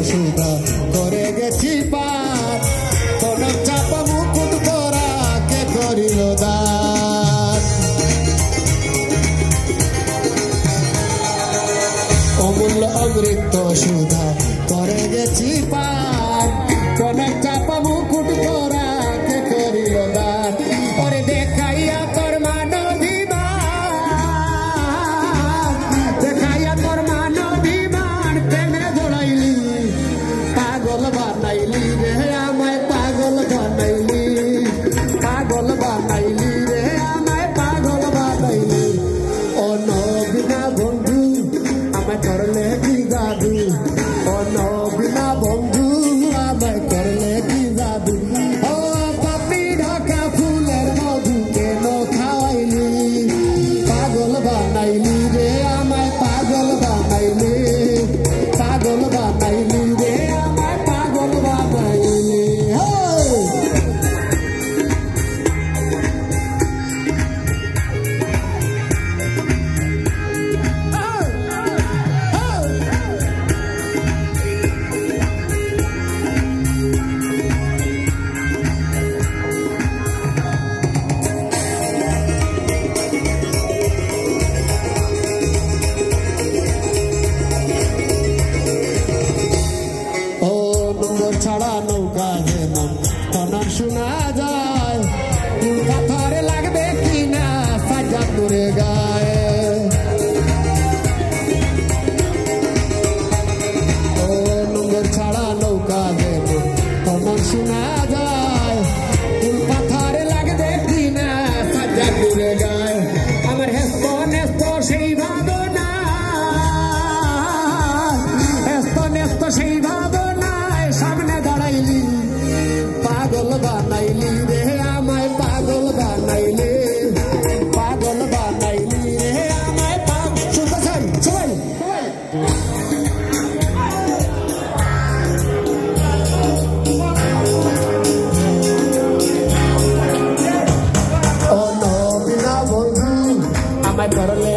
সুধা করে গেছি পার কোন চাপা মুকুট পরা কে করিল দান অমূল্য অমৃত সুধা করে গেছি পার কোন চাপা মুকুট পরা কে করিল দান ওরে দেখাইয়া তোর ছাড়া নৌকা যেন তখন শোনা যায় পাথরে লাগবে কিনা সাজা দূরে গায়ে ও নোংর ছাড়া নৌকা যেন তখন শোনা যায় পাথরে লাগবে কিনা সাজা দূরে গায়ে আমার হেস্ত নেস্ত সেই ভাবনা হেস্ত নেস্ত সেই ভাবনা সামনে দাঁড়াইলি পাগল বানাইলি রে আমায় পাগল বানাইলি রে আমায় সবাই ও নবীনা বন্ধু আমায় করলে